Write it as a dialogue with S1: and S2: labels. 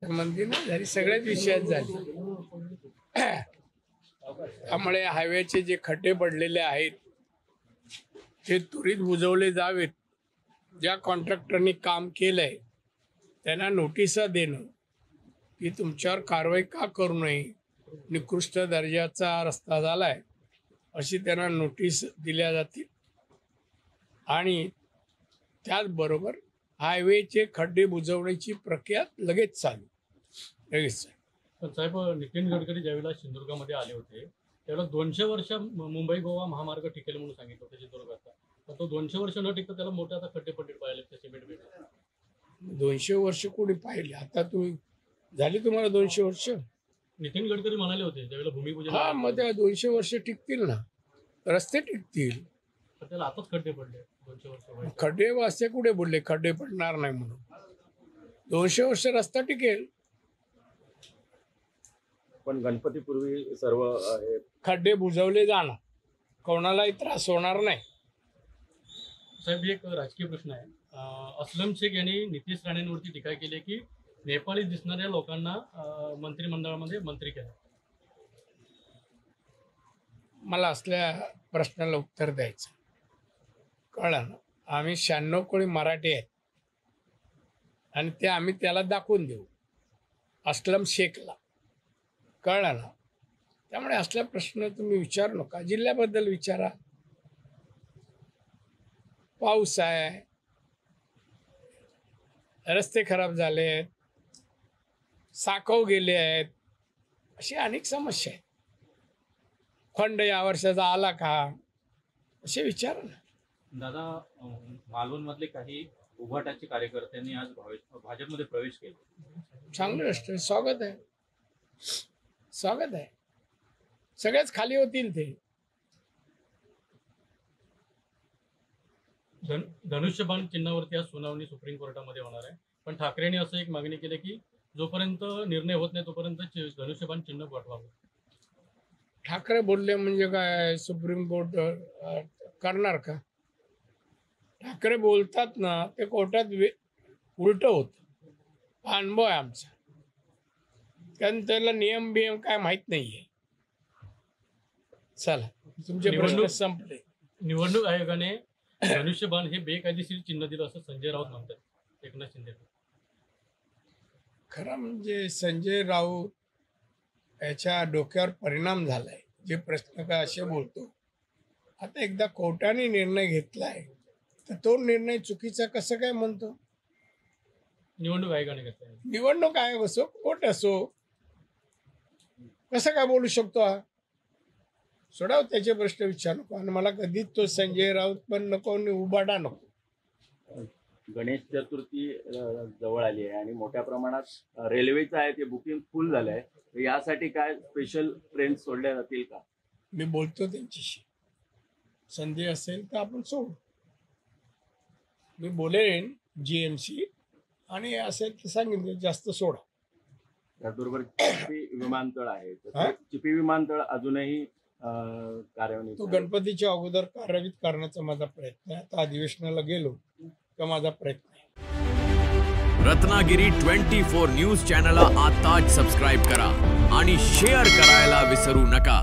S1: मंदी नाही झाली, सगळ्याच विषयात झाली. त्यामुळे हायवेचे जे खड्डे पडलेले आहेत ते त्वरित बुजवले जावेत. ज्या कॉन्ट्रॅक्टरनी काम केलंय त्यांना नोटिसा देणं की तुमच्यावर कारवाई का करू नये, निकृष्ट दर्जाचा रस्ता झालाय अशी त्यांना नोटीस दिल्या जातील. आणि त्याचबरोबर हायवेचे खड्डे बुजवण्याची प्रक्रिया लगेच चालू.
S2: पण साहेब, नितीन गडकरी ज्यावेळेला सिंधुदुर्गामध्ये आले होते त्यावेळेला 200 वर्ष मुंबई गोवा महामार्ग टिकेल म्हणून सांगितलं होतं सिंधुदुर्गाचा. तर तो 200 वर्ष न टिकता त्याला मोठे आता खड्डे पडले पाहिले ते सिमेंट बेट.
S1: 200 वर्ष कोणी पाहिले? आता तुम्ही झाली तुम्हाला 200 वर्ष?
S2: नितीन गडकरी म्हणाले होते ज्यावेळेला भूमिपूजन.
S1: हा, मग त्या 200 वर्ष टिकतील ना, रस्ते टिकतील.
S2: तर त्याला आताच खड्डे पडले 200 वर्ष.
S1: खड्डे वाजते कुठे बोलले खड्डे पडणार नाही म्हणून? 200 वर्ष रस्ता टिकेल.
S3: पण गणपतीपूर्वी सर्व
S1: खड्डे बुजवले जाणार, कोणालाही त्रास होणार नाही.
S2: साहेब, एक राजकीय प्रश्न आहे. अस्लम शेख यांनी नितीश राणेंवरती टीका केली की नेपाळी दिसणाऱ्या लोकांना मंत्रिमंडळामध्ये मंत्री केलं.
S1: मला असल्या प्रश्नाला उत्तर द्यायचं कळलं ना. आम्ही 96 कोळी मराठी आहेत आणि ते आम्ही त्याला दाखवून देऊ अस्लम शेखला, कळलं ना. त्यामुळे असला प्रश्न तुम्ही विचारू नका, जिल्ह्याबद्दल विचारा. पाऊस आहे, रस्ते खराब झाले आहेत, साकव गेले आहेत, अशी अनेक समस्या आहेत. फंड या वर्षाचा आला का असे विचार ना.
S4: दादा, मालवण मधले काही उभाटाचे कार्यकर्त्यांनी आज भाजपमध्ये प्रवेश केला.
S1: चांगली गोष्ट आहे, स्वागत आहे, स्वागत आहे. सगळेच खाली होतील ते.
S2: धनुष्यबाण चिन्हावरती आज सुनावणी सुप्रीम कोर्टामध्ये होणार आहे. पण ठाकरेंनी असं एक मागणी केली की जोपर्यंत निर्णय होत नाही तोपर्यंत धनुष्यबाण चिन्ह पाठवावं.
S1: ठाकरे बोलले म्हणजे काय सुप्रीम कोर्ट करणार का? ठाकरे बोलतात ना ते कोर्टात उलट होत. अनुभव आहे आमचा, कारण त्याला नियम बियम काय माहित नाहीये. चला, तुमचे प्रश्न संपले.
S2: निवडणूक आयोगाने धनुष्यबाण हे बेकायदेशीर चिन्ह दिलं असं संजय राऊत म्हणतात. एकनाथ शिंदे
S1: खरं म्हणजे संजय राऊत याच्या डोक्यावर परिणाम झालाय. जे प्रश्न काय असे बोलतो. आता एकदा कोर्टाने निर्णय घेतलाय तर तो निर्णय चुकीचा कसं काय म्हणतो?
S2: निवडणूक आयोगाने घेतला.
S1: निवडणूक आयोग असो, कोर्ट असो, कसं काय बोलू शकतो हा? सोडाव त्याचे प्रश्न विचार नको. आणि मला कधीच तो संजय राऊत पण नको आणि उबाडा नको.
S3: गणेश चतुर्थी जवळ आली आहे आणि मोठ्या प्रमाणात रेल्वेचं आहे ते बुकिंग फुल झालं आहे. यासाठी काय स्पेशल ट्रेन सोडल्या जातील का?
S1: मी बोलतो त्यांच्याशी, संधी असेल तर आपण सोडू. मी बोलेन GMC आणि असेल तर सांगितलं जास्त सोडा.
S3: त्याचबरोबर चिपी विमानतळ आहे, चिपी विमानतळ अजूनही कार्यान्वित.
S1: तो गणपतीच्या अगोदर कार्यान्वित करण्याचा माझा प्रयत्न आहे. आता अधिवेशनाला गेलो तर माझा प्रयत्न आहे.
S5: रत्नागिरी 24 न्यूज चॅनलला आताच सबस्क्राईब करा आणि शेअर करायला विसरू नका.